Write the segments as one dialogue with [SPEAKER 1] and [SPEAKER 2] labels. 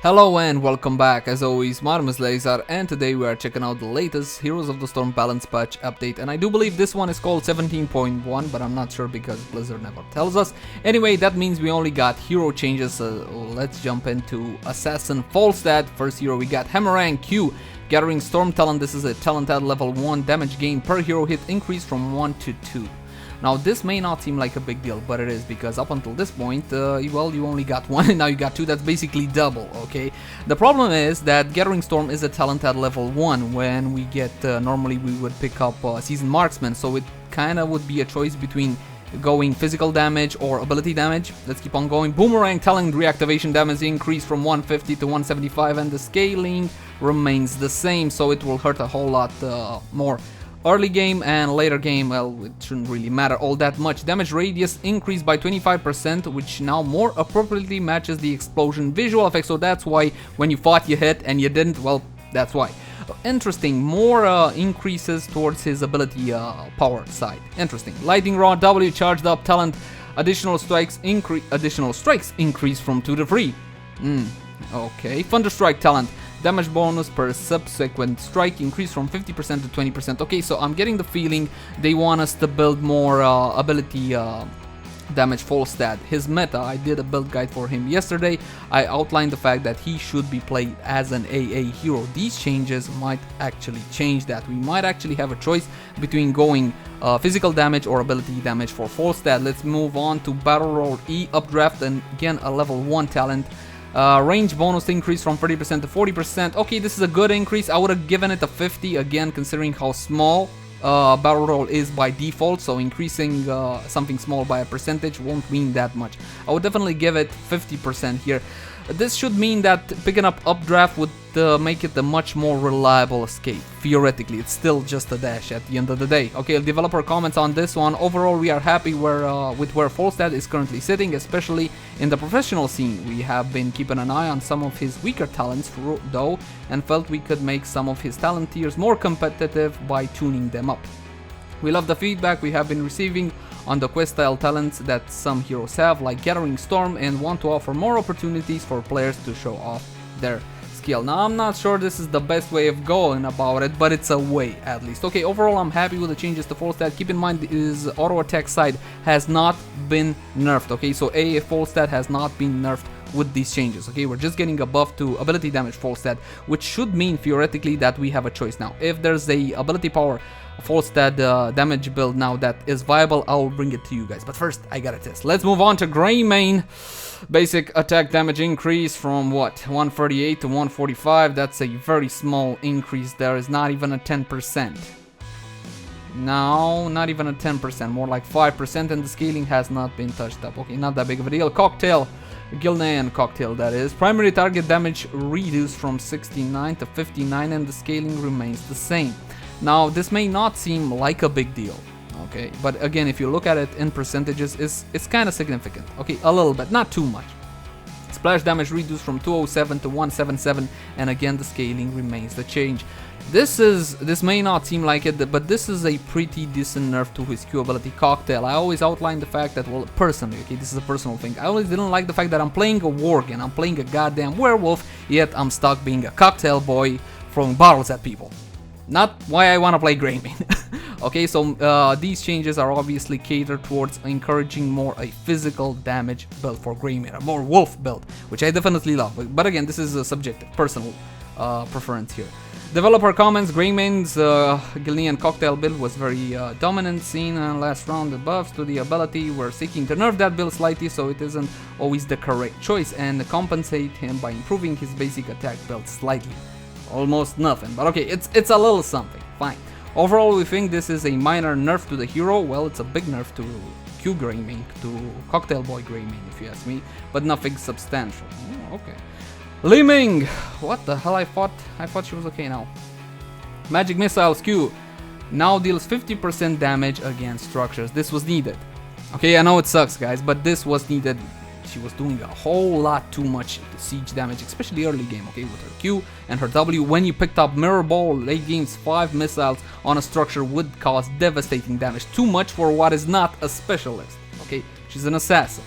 [SPEAKER 1] Hello and welcome back. As always, my name is Leyzar and today we are checking out the latest Heroes of the Storm balance patch update, and I do believe this one is called 17.1, but I'm not sure because Blizzard never tells us. Anyway, that means we only got hero changes, so let's jump into Assassin Falstad. First hero we got Hammerang Q, Gathering Storm talent. This is a talent at level 1, damage gain per hero hit increase from 1 to 2. Now this may not seem like a big deal, but it is, because up until this point, well, you only got one and now you got two. That's basically double, okay? The problem is that Gathering Storm is a talent at level 1. When we get, normally we would pick up Seasoned Marksman, so it kinda would be a choice between going physical damage or ability damage. Let's keep on going. Boomerang talent reactivation damage increased from 150 to 175 and the scaling remains the same, so it will hurt a whole lot more. Early game and later game, well, it shouldn't really matter all that much. Damage radius increased by 25%, which now more appropriately matches the explosion visual effect, so that's why when you fought you hit and you didn't, well, that's why. Interesting, more increases towards his ability power side. Interesting. Lightning Rod W charged up talent, additional strikes increase from 2 to 3. Okay. Thunderstrike talent, damage bonus per subsequent strike increased from 50% to 20%. Okay, so I'm getting the feeling they want us to build more ability damage Falstad. His meta, I did a build guide for him yesterday. I outlined the fact that he should be played as an AA hero. These changes might actually change that. We might actually have a choice between going physical damage or ability damage for Falstad. Let's move on to Battle Roll E updraft, and again a level 1 talent. Range bonus increase from 30% to 40%. Okay, this is a good increase. I would have given it a 50, again, considering how small Battle Roll is by default, so increasing something small by a percentage won't mean that much. I would definitely give it 50% here. This should mean that picking up updraft would make it a much more reliable escape. Theoretically, it's still just a dash at the end of the day. Okay, developer comments on this one. Overall, we are happy with where Falstad is currently sitting, especially in the professional scene. We have been keeping an eye on some of his weaker talents though, and felt we could make some of his talent tiers more competitive by tuning them up. We love the feedback we have been receiving on the quest style talents that some heroes have, like Gathering Storm, and want to offer more opportunities for players to show off their skill. Now, I'm not sure this is the best way of going about it, but it's a way at least. Okay, overall I'm happy with the changes to Falstad. Keep in mind his auto attack side has not been nerfed, okay, so AA Falstad has not been nerfed with these changes. Okay, we're just getting a buff to ability damage Falstad, which should mean theoretically that we have a choice now. If there's a ability power Falstad damage build now that is viable, I'll bring it to you guys, but first I gotta test. Let's move on to Greymane. Basic attack damage increase from what, 138 to 145. That's a very small increase. There is not even a 10%. No, not even a 10%, more like 5%, and the scaling has not been touched up. Okay, not that big of a deal. Cocktail, Gilnean Cocktail that is. Primary target damage reduced from 69 to 59 and the scaling remains the same. Now, this may not seem like a big deal, okay, but again, if you look at it in percentages, it's kind of significant. Okay, a little bit, not too much. Splash damage reduced from 207 to 177, and again the scaling remains the change. This may not seem like it, but this is a pretty decent nerf to his Q ability Cocktail. I always outline the fact that, well, personally, okay, this is a personal thing, I always didn't like the fact that I'm playing a worgen, I'm playing a goddamn werewolf, yet I'm stuck being a cocktail boy throwing bottles at people. Not why I want to play Greymane. Okay, so these changes are obviously catered towards encouraging more a physical damage build for Greymane, a more wolf build, which I definitely love. But again, this is a subjective, personal preference here. Developer comments, Greymane's Gilnean Cocktail build was very dominant, seen last round. The buffs to the ability were seeking to nerf that build slightly, so it isn't always the correct choice, and compensate him by improving his basic attack build slightly. Almost nothing, but okay, it's a little something, fine. Overall, we think this is a minor nerf to the hero. Well, it's a big nerf to Q Greymane, to Cocktail Boy Greymane, if you ask me, but nothing substantial. Oh, okay. Li-Ming! What the hell, I thought she was okay now. Magic Missiles Q now deals 50% damage against structures. This was needed. Okay, I know it sucks, guys, but this was needed. She was doing a whole lot too much siege damage, especially early game, okay, with her Q and her W. When you picked up Mirror Ball, late games 5 missiles on a structure would cause devastating damage. Too much for what is not a specialist, okay? She's an assassin.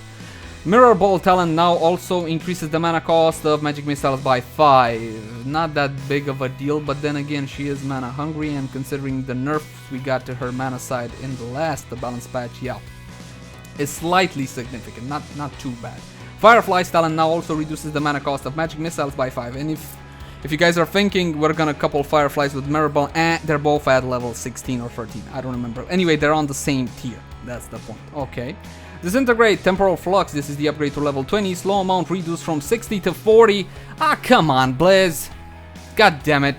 [SPEAKER 1] Mirror Ball talent now also increases the mana cost of magic missiles by 5. Not that big of a deal, but then again she is mana hungry, and considering the nerfs we got to her mana side in the last balance patch, yeah, it's slightly significant, not too bad. Firefly's talent now also reduces the mana cost of magic missiles by 5, and if you guys are thinking we're gonna couple Fireflies with Mirror Ball, they're both at level 16 or 13, I don't remember. Anyway, they're on the same tier, that's the point. Okay. Disintegrate, Temporal Flux, this is the upgrade to level 20, slow amount reduced from 60 to 40. Ah, come on, Blizz. God damn it.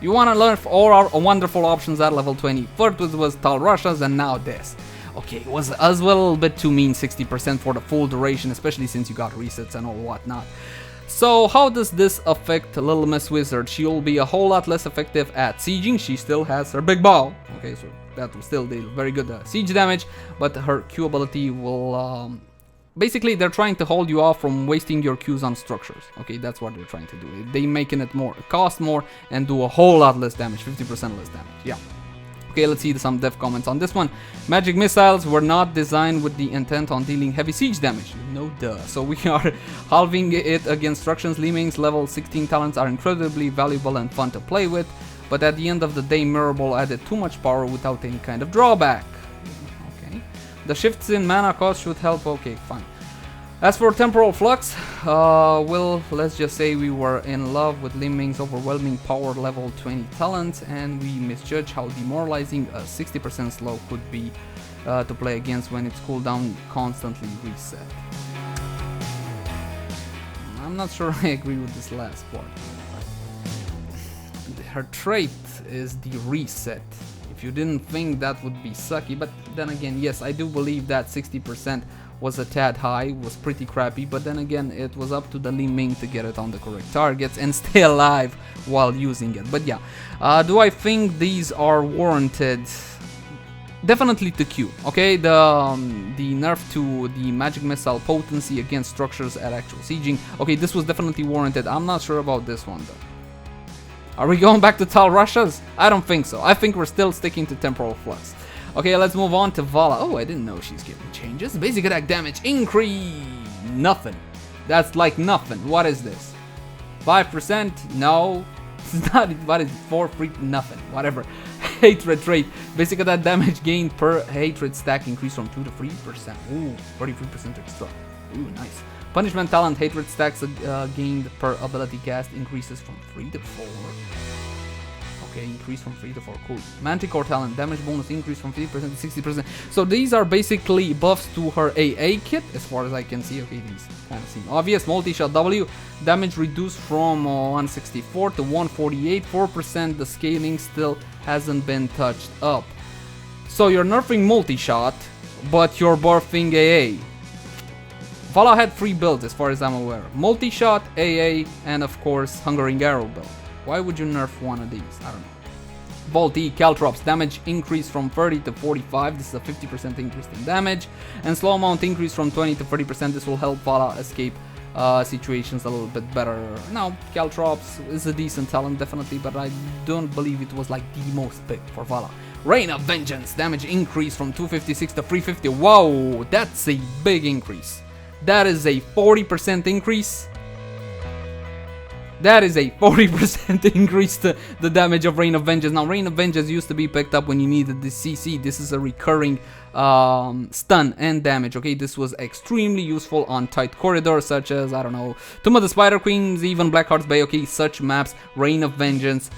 [SPEAKER 1] You wanna learn all our wonderful options at level 20. First was Tal Russias, and now this. Okay, it was as well a little bit too mean, 60% for the full duration, especially since you got resets and all whatnot. So how does this affect Little Miss Wizard? She'll be a whole lot less effective at sieging. She still has her big bow. Okay, so that will still deal very good siege damage, but her Q ability will... basically, they're trying to hold you off from wasting your Qs on structures. Okay, that's what they're trying to do. They making it cost more and do a whole lot less damage, 50% less damage. Yeah. Okay, let's see some dev comments on this one. Magic missiles were not designed with the intent on dealing heavy siege damage. No duh. So we are halving it against structures. Li-Ming's level 16 talents are incredibly valuable and fun to play with, but at the end of the day, Mirror Ball added too much power without any kind of drawback. Okay. The shifts in mana cost should help. Okay, fine. As for Temporal Flux, well, let's just say we were in love with Li-Ming's overwhelming power level 20 talent, and we misjudged how demoralizing a 60% slow could be to play against when its cooldown constantly reset. I'm not sure I agree with this last part. Her trait is the reset. If you didn't think that would be sucky, but then again, yes, I do believe that 60% was a tad high, was pretty crappy, but then again, it was up to the Li-Ming to get it on the correct targets and stay alive while using it. But yeah, do I think these are warranted? Definitely to Q, okay? The nerf to the magic missile potency against structures at actual sieging. Okay, this was definitely warranted. I'm not sure about this one though. Are we going back to Tal Russias? I don't think so. I think we're still sticking to Temporal Flux. Okay, let's move on to Valla. Oh, I didn't know she's giving changes. Basic attack damage increase. Nothing. That's like nothing. What is this? 5%? No. It's not. What is it? 4 free? Nothing. Whatever. Hatred trait. Basic attack damage gained per hatred stack increased from 2 to 3%. Ooh, 43% extra. Ooh, nice. Punishment talent hatred stacks gained per ability cast increases from 3 to 4. Okay, increase from 3 to 4, cool. Manticore talent, damage bonus increase from 50% to 60%. So these are basically buffs to her AA kit, as far as I can see. Okay, these kind of seem obvious. Multishot W, damage reduced from 164 to 148, 4%. The scaling still hasn't been touched up. So you're nerfing multishot, but you're buffing AA. Valla had 3 builds as far as I'm aware. Multishot, AA, and of course Hungering Arrow build. Why would you nerf one of these? I don't know. Volt E, Caltrops, damage increase from 30 to 45. This is a 50% increase in damage. And slow amount increase from 20 to 30%. This will help Valla escape situations a little bit better. Now, Caltrops is a decent talent, definitely, but I don't believe it was like the most picked for Valla. Reign of Vengeance, damage increase from 256 to 350. Whoa, that's a big increase. That is a 40% increase. That is a 40% increase to the damage of Reign of Vengeance. Now, Reign of Vengeance used to be picked up when you needed the CC. This is a recurring stun and damage, okay? This was extremely useful on tight corridors such as, I don't know, Tomb of the Spider Queens, even Blackheart's Bay, okay? Such maps, Reign of Vengeance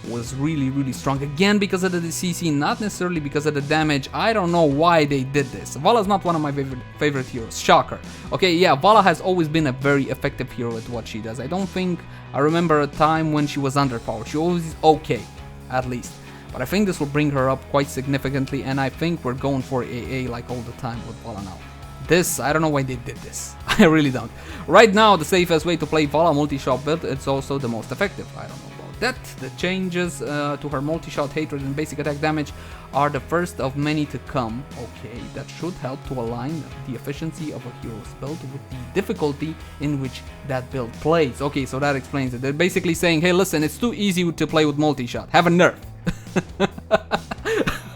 [SPEAKER 1] was really strong. Again, because of the CC, not necessarily because of the damage. I don't know why they did this. Valla's not one of my favorite heroes. Shocker. Okay, yeah, Valla has always been a very effective hero at what she does. I don't think I remember a time when she was underpowered. She always okay, at least. But I think this will bring her up quite significantly, and I think we're going for AA like all the time with Valla now. This, I don't know why they did this. I really don't. Right now, the safest way to play Valla multi-shot build, it's also the most effective. I don't know about that. The changes to her multi-shot hatred and basic attack damage are the first of many to come. Okay, that should help to align the efficiency of a hero's build with the difficulty in which that build plays. Okay, so that explains it. They're basically saying, hey, listen, it's too easy to play with multi-shot. Have a nerf.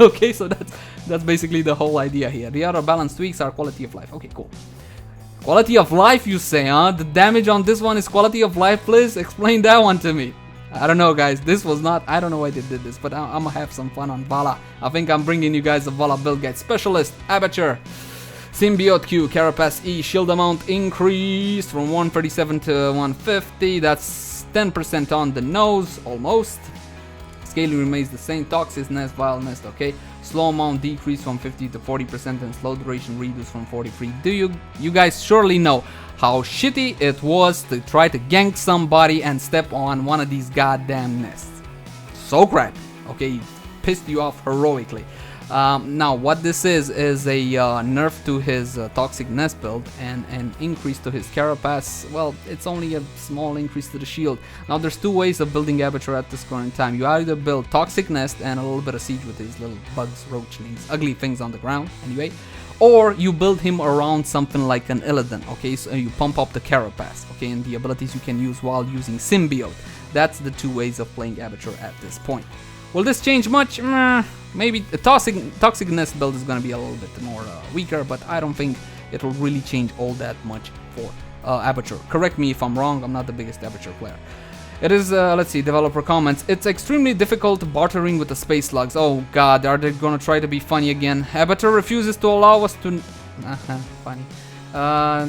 [SPEAKER 1] Okay, so that's basically the whole idea here. The other balance tweaks are quality of life. Okay, cool. Quality of life, you say, huh? The damage on this one is quality of life, please? Explain that one to me. I don't know, guys. This was not... I don't know why they did this, but I'm gonna have some fun on Valla. I think I'm bringing you guys a Valla build guide. Specialist, Aperture, Symbiote Q, Carapace E, shield amount increased from 137 to 150. That's 10% on the nose, almost. Scaling remains the same. Toxicness, vileness, okay. Slow amount decreased from 50 to 40% and slow duration reduced from 43. Do you guys surely know how shitty it was to try to gank somebody and step on one of these goddamn nests? So crappy. Okay, pissed you off heroically. Now what this is a nerf to his toxic nest build and an increase to his carapace. Well, it's only a small increase to the shield. Now there's two ways of building Aperture at this current time. You either build toxic nest and a little bit of siege with these little bugs, roachlings, ugly things on the ground anyway, or you build him around something like an Illidan, okay, so you pump up the carapace, okay, and the abilities you can use while using Symbiote. That's the two ways of playing Aperture at this point. Will this change much? Maybe the toxic nest build is gonna be a little bit more weaker, but I don't think it will really change all that much for Aperture. Correct me if I'm wrong, I'm not the biggest Aperture player. It is, let's see, developer comments. It's extremely difficult bartering with the space slugs. Oh god, are they gonna try to be funny again? Aperture refuses to allow us to... funny.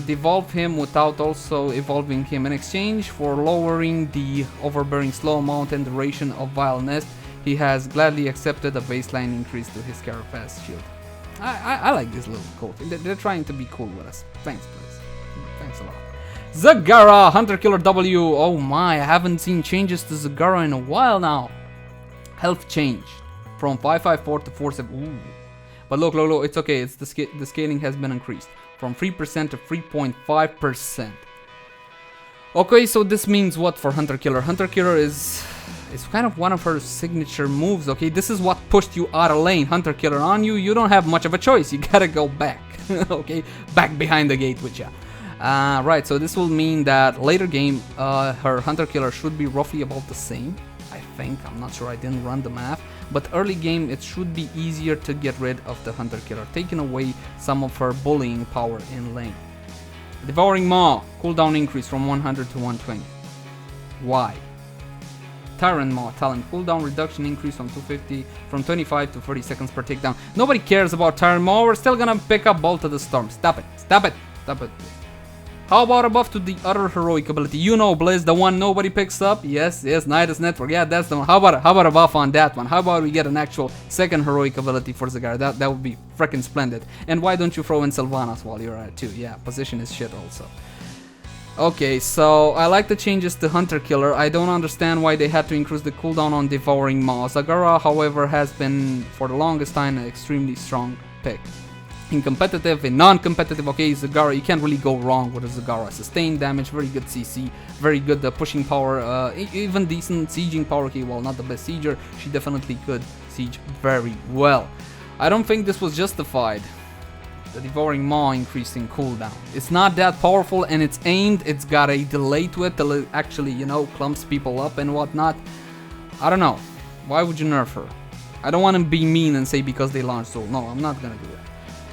[SPEAKER 1] Devolve him without also evolving him in exchange for lowering the overbearing slow amount and duration of Vile Nest. He has gladly accepted a baseline increase to his Carapace shield. I like this little cool thing. They're trying to be cool with us. Thanks, please. Thanks a lot. Zagara Hunter Killer W. Oh my, I haven't seen changes to Zagara in a while now. Health change from 554 to 47. Ooh. But look, it's okay. It's the scaling has been increased from 3% to 3.5%. Okay, so this means what for Hunter Killer? Hunter Killer is kind of one of her signature moves, okay? This is what pushed you out of lane. Hunter Killer on you, you don't have much of a choice. You gotta go back, okay? Back behind the gate with ya. Right, so this will mean that later game, her Hunter Killer should be roughly about the same, I think. I'm not sure, I didn't run the math. But early game, it should be easier to get rid of the Hunter Killer, taking away some of her bullying power in lane. Devouring Maw, cooldown increase from 100 to 120. Why? Tyrant Maw, talent, cooldown reduction increase from 25 to 30 seconds per takedown. Nobody cares about Tyrant Maw, we're still gonna pick up Bolt of the Storm. Stop it, stop it, stop it. How about a buff to the other heroic ability? You know, Blizz, the one nobody picks up. Yes, Nidus Network. Yeah, that's the one. How about a buff on that one? How about we get an actual second heroic ability for Zagara? That would be freaking splendid. And why don't you throw in Sylvanas while you're at it too? Yeah, position is shit also. Okay, so I like the changes to Hunter Killer. I don't understand why they had to increase the cooldown on Devouring Maw. Zagara, however, has been for the longest time an extremely strong pick. In competitive and non-competitive, okay, Zagara, you can't really go wrong with a Zagara. Sustained damage, very good CC, very good pushing power, even decent sieging power. Okay, well, not the best sieger, she definitely could siege very well. I don't think this was justified. The Devouring Maw increasing cooldown. It's not that powerful and it's aimed, it's got a delay to it that actually, you know, clumps people up and whatnot. I don't know. Why would you nerf her? I don't want to be mean and say because they launched Soul. No, I'm not gonna do that.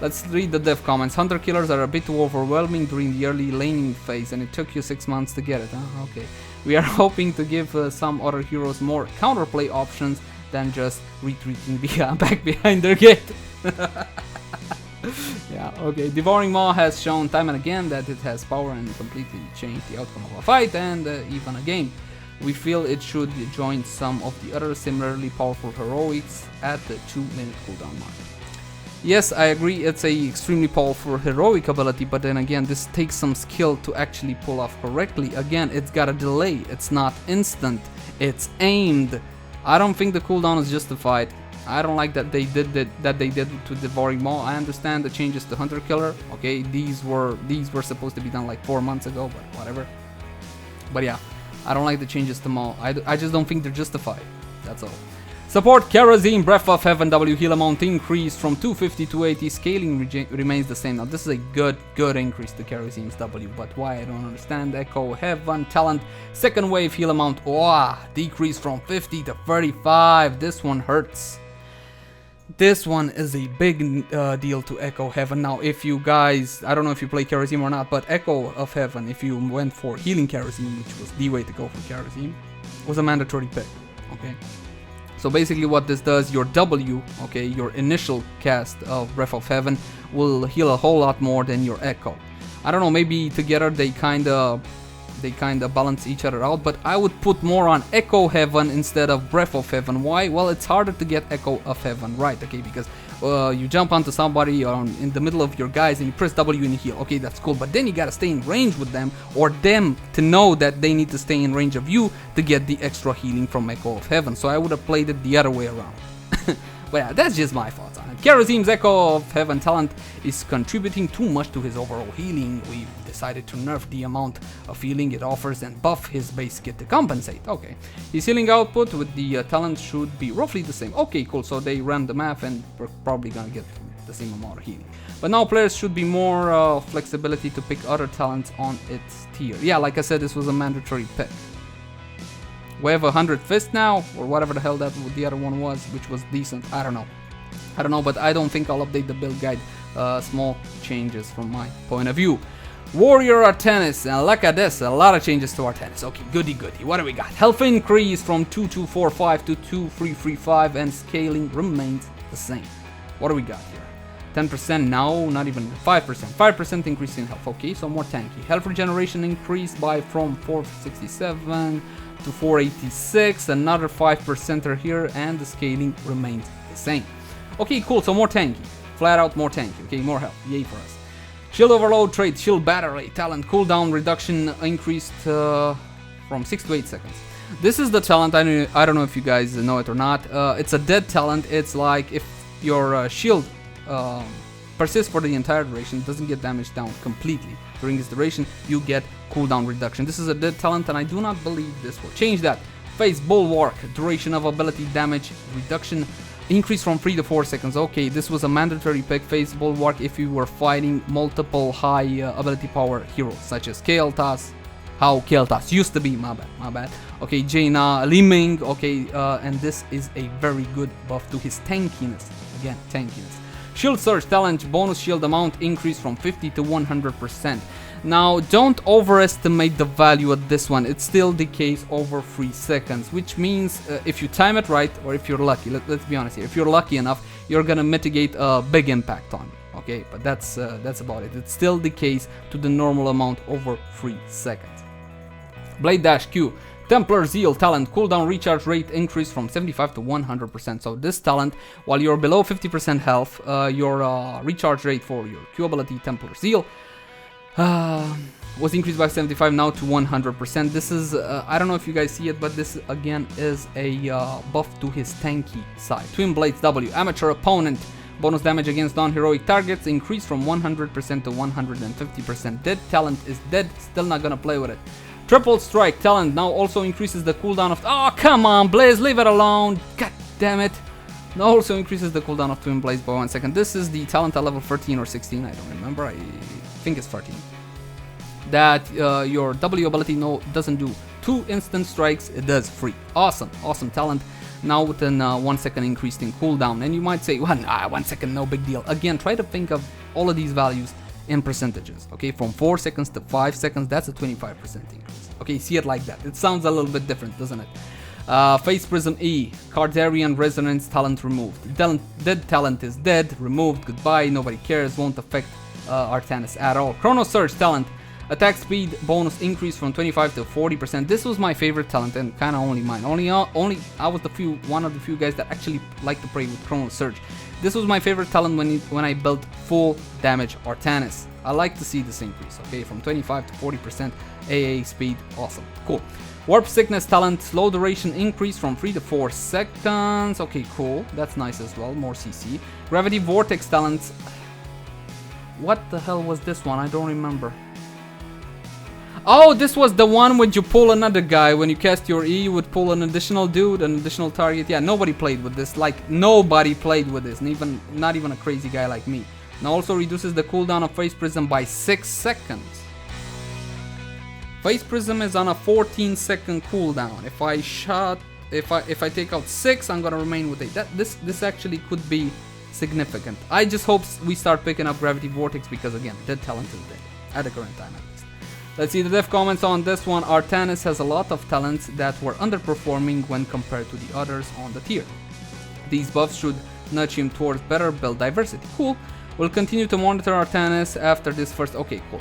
[SPEAKER 1] Let's read the dev comments. Hunter Killers are a bit too overwhelming during the early laning phase and it took you 6 months to get it. Huh? Okay. We are hoping to give some other heroes more counterplay options than just retreating back behind their gate. Yeah, okay. Devouring Maw has shown time and again that it has power and completely changed the outcome of a fight and even a game. We feel it should join some of the other similarly powerful heroics at the 2-minute cooldown mark. Yes, I agree, it's a extremely powerful heroic ability, but then again, this takes some skill to actually pull off correctly. Again, it's got a delay, it's not instant, it's aimed. I don't think the cooldown is justified. I don't like that they did to Devouring Maw. I understand the changes to Hunter Killer. Okay, these were supposed to be done like 4 months ago, but whatever. But yeah, I don't like the changes to Maw. I just don't think they're justified. That's all. Support Kerosene Breath of Heaven W heal amount increase from 250 to 80. Scaling remains the same. Now this is a good increase to Kerosene's W, but why I don't understand. Echo Heaven talent second wave heal amount decrease from 50 to 35. This one hurts. this one is a big deal to Echo Heaven. Now, if you guys, I don't know if you play Kerosene or not, but Echo of Heaven, if you went for Healing Kerosene, which was the way to go for Kerosene, was a mandatory pick, okay? So basically what this does, your W, okay, your initial cast of Breath of Heaven will heal a whole lot more than your Echo. I don't know, maybe together they kinda balance each other out, but I would put more on Echo Heaven instead of Breath of Heaven. Why? Well, it's harder to get Echo of Heaven right, okay, because you jump onto somebody in the middle of your guys and you press W and you heal. Okay, that's cool, but then you gotta stay in range with them, or them to know that they need to stay in range of you to get the extra healing from Echo of Heaven. So I would have played it the other way around. But yeah, that's just my thoughts on it. Kerosene's Echo of Heaven talent is contributing too much to his overall healing. We've decided to nerf the amount of healing it offers and buff his base kit to compensate. Okay, his healing output with the talent should be roughly the same. Okay, cool, so they ran the math and we're probably gonna get the same amount of healing. But now players should be more flexibility to pick other talents on its tier. Yeah, like I said, this was a mandatory pick. We have 100 Fist now, or whatever the hell that the other one was, which was decent. I don't know, but I don't think I'll update the build guide. Small changes from my point of view. Warrior Artanis, and look at this, a lot of changes to Artanis. Okay, goody. What do we got? Health increase from 2245 to 2335, and scaling remains the same. What do we got here? 10% now, not even 5%. 5% increase in health. Okay, so more tanky. Health regeneration increased by from 467 to 486, another 5% here, and the scaling remains the same. Okay, cool, so more tanky. Flat out more tanky. Okay, more health. Yay for us. Shield overload trait, shield battery, talent cooldown reduction increased from 6 to 8 seconds. This is the talent, I don't know if you guys know it or not. It's a dead talent. It's like if your shield persists for the entire duration, doesn't get damaged down completely during this duration, you get cooldown reduction. This is a dead talent and I do not believe this will change that. Face Bulwark, duration of ability damage reduction increase from 3 to 4 seconds. Okay, this was a mandatory pick. Face Bulwark if you were fighting multiple high ability power heroes such as Kael'thas, how Kael'thas used to be, my bad. Okay, Jaina, Li-Ming, okay, and this is a very good buff to his tankiness. Again, tankiness. Shield Surge talent, bonus shield amount increase from 50 to 100%. Now, don't overestimate the value of this one. It still decays over 3 seconds, which means if you time it right, or if you're lucky, let's be honest here, if you're lucky enough, you're gonna mitigate a big impact on it. Okay, but that's about it. It still decays to the normal amount over 3 seconds. Blade Dash Q. Templar Zeal talent, cooldown recharge rate increased from 75 to 100%. So this talent, while you're below 50% health, your recharge rate for your Q ability Templar Zeal was increased by 75 now to 100%. This is, I don't know if you guys see it, but this again is a buff to his tanky side. Twin Blades W, amateur opponent, bonus damage against non-heroic targets increased from 100% to 150%. Dead talent is dead, still not gonna play with it. Triple Strike talent now also increases the cooldown of... Oh, come on, Blaze, leave it alone. God damn it. Now also increases the cooldown of Twin Blaze by 1 second. This is the talent at level 13 or 16, I don't remember. I think it's 13. That your W ability doesn't do 2 instant strikes, it does 3. Awesome talent. Now within 1 second increased in cooldown. And you might say, well, 1 second, no big deal. Again, try to think of all of these values in percentages. Okay, from 4 seconds to 5 seconds, that's a 25% increase. Okay, see it like that. It sounds a little bit different, doesn't it? Face Prism E, Cardarian Resonance talent removed. Dead talent is dead, removed, goodbye, nobody cares, won't affect Artanis at all. Chrono Surge talent, attack speed bonus increase from 25 to 40%. This was my favorite talent and kind of only mine. Only I was one of the few guys that actually like to play with Chrono Surge. This was my favorite talent when I built full damage Artanis. I like to see this increase, okay, from 25 to 40% AA speed, awesome, cool. Warp Sickness talent, slow duration increase from 3 to 4 seconds, okay, cool, that's nice as well, more CC. Gravity Vortex talent, what the hell was this one, I don't remember. Oh, this was the one when you pull another guy. When you cast your E, you would pull an additional dude, an additional target. Yeah, nobody played with this. Like, nobody played with this. Not even a crazy guy like me. Now also reduces the cooldown of Face Prism by 6 seconds. Face Prism is on a 14-second cooldown. If I shot if I take out 6, I'm gonna remain with 8. This actually could be significant. I just hope we start picking up Gravity Vortex because again, dead talent is dead at the current time at least. Let's see the dev comments on this one. Artanis has a lot of talents that were underperforming when compared to the others on the tier. These buffs should nudge him towards better build diversity. Cool. We'll continue to monitor Artanis after this first. Okay, cool.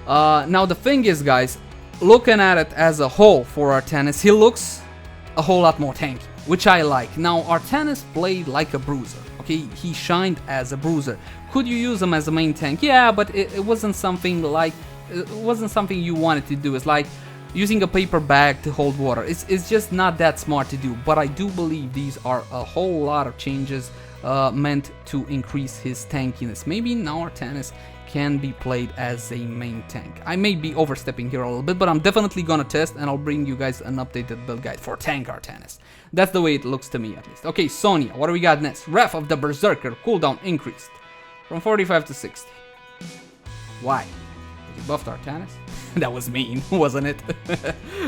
[SPEAKER 1] Now the thing is, guys, looking at it as a whole for Artanis, he looks a whole lot more tanky, which I like. Now Artanis played like a bruiser. Okay, he shined as a bruiser. Could you use him as a main tank? Yeah, but it wasn't something like you wanted to do. It's like using a paper bag to hold water. It's just not that smart to do. But I do believe these are a whole lot of changes meant to increase his tankiness. Maybe now Artanis can be played as a main tank. I may be overstepping here a little bit, but I'm definitely gonna test and I'll bring you guys an updated build guide for tank Artanis. That's the way it looks to me at least. Okay, Sonya, what do we got next? Wrath of the Berserker, cooldown increased from 45 to 60. Why? Did you buff Artanis? That was mean, wasn't it?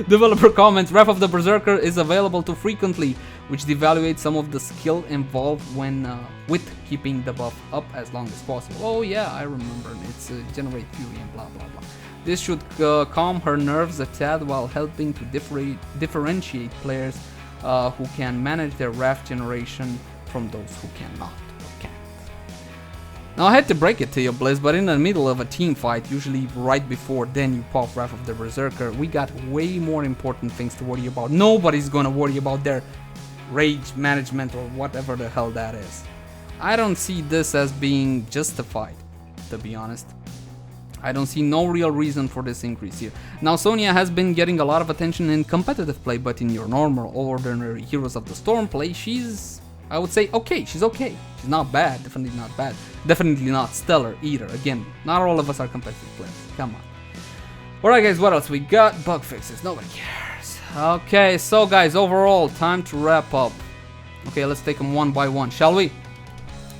[SPEAKER 1] Developer comments, Wrath of the Berserker is available too frequently, which devaluates some of the skill involved when with keeping the buff up as long as possible. Oh yeah, I remember. It's generate fury and blah blah blah. This should calm her nerves a tad while helping to differentiate players who can manage their wrath generation from those who cannot. Now I had to break it to you, Blizz, but in the middle of a team fight, usually right before then you pop Wrath of the Berserker, we got way more important things to worry about. Nobody's gonna worry about their rage management or whatever the hell that is. I don't see this as being justified, to be honest. I don't see no real reason for this increase here. Now Sonya has been getting a lot of attention in competitive play, but in your normal, ordinary Heroes of the Storm play, she's, I would say, okay. She's okay. She's not bad. Definitely not bad. Definitely not stellar either. Again, not all of us are competitive players. Come on. Alright guys, what else we got? Bug fixes. Nobody cares. Okay, so guys, overall, time to wrap up. Okay, let's take them one by one, shall we?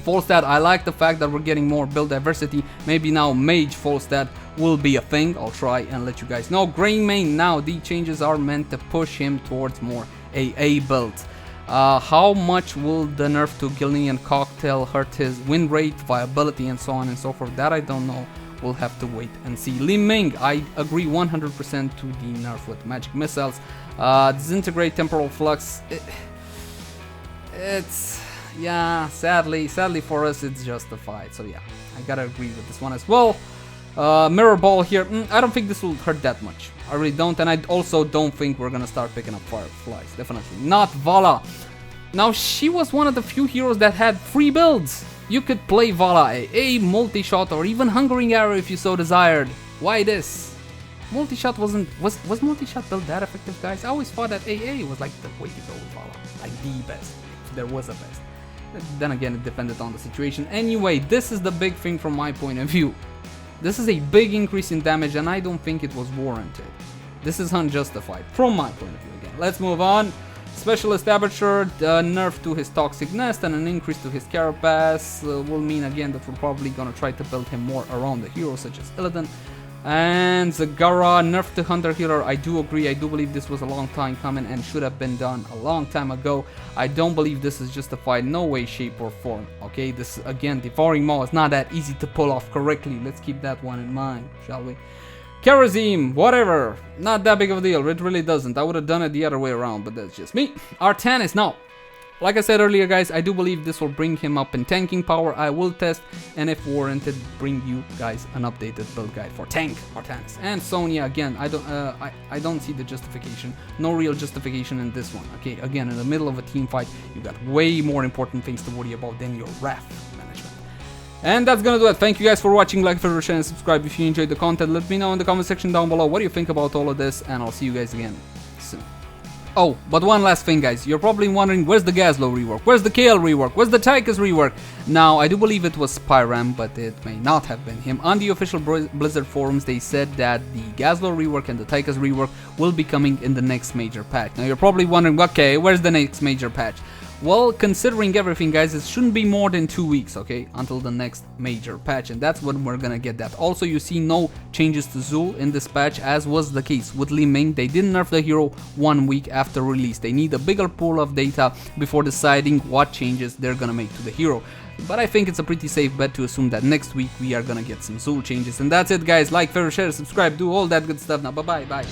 [SPEAKER 1] Falstad, I like the fact that we're getting more build diversity. Maybe now Mage Falstad will be a thing. I'll try and let you guys know. Greymane, now the changes are meant to push him towards more AA builds. How much will the nerf to Gilnean Cocktail hurt his win rate, viability, and so on and so forth? That I don't know. We'll have to wait and see. Li-Ming, I agree 100% to the nerf with magic missiles. Disintegrate temporal flux. It's yeah, sadly for us, it's justified. So yeah, I gotta agree with this one as well. Mirror ball here. I don't think this will hurt that much. I really don't, and I also don't think we're gonna start picking up fireflies. Definitely not Valla. Now she was one of the few heroes that had free builds. You could play Valla AA, multishot, or even hungering arrow if you so desired. Why this? Multishot was multishot build that effective, guys? I always thought that AA was like the way to go with Valla, like the best, if there was a best. Then again, it depended on the situation. Anyway, this is the big thing from my point of view. This is a big increase in damage, and I don't think it was warranted. This is unjustified, from my point of view again. Let's move on. Specialist Aperture, nerf to his Toxic Nest, and an increase to his Carapace will mean again that we're probably gonna try to build him more around the heroes such as Illidan. And Zagara Nerf to Hunter Healer, I do agree. I do believe this was a long time coming and should have been done a long time ago. I don't believe this is justified, no way, shape, or form. Okay, this again, Devouring Maw is not that easy to pull off correctly. Let's keep that one in mind, shall we? Kerosene, whatever, not that big of a deal. It really doesn't. I would have done it the other way around, but that's just me. Artanis, now, like I said earlier, guys, I do believe this will bring him up in tanking power. I will test, and if warranted, bring you guys an updated build guide for tank Artanis. And Sonya, again, I don't see the justification. No real justification in this one. Okay, again, in the middle of a team fight, you got way more important things to worry about than your wrath management. And that's gonna do it. Thank you guys for watching. Like, favorite, share, and subscribe if you enjoyed the content. Let me know in the comment section down below what do you think about all of this, and I'll see you guys again soon. Oh, but one last thing, guys. You're probably wondering, where's the Gazlowe rework? Where's the Kale rework? Where's the Tychus rework? Now, I do believe it was Pyram, but it may not have been him. On the official Blizzard forums, they said that the Gazlowe rework and the Tychus rework will be coming in the next major patch. Now, you're probably wondering, okay, where's the next major patch? Well, considering everything, guys, it shouldn't be more than 2 weeks, okay, until the next major patch, and that's when we're gonna get that. Also, you see no changes to Zul in this patch, as was the case with Li-Ming. They didn't nerf the hero 1 week after release. They need a bigger pool of data before deciding what changes they're gonna make to the hero. But I think it's a pretty safe bet to assume that next week we are gonna get some Zul changes. And that's it, guys. Like, favorite, share, subscribe, do all that good stuff. Now, bye-bye, bye.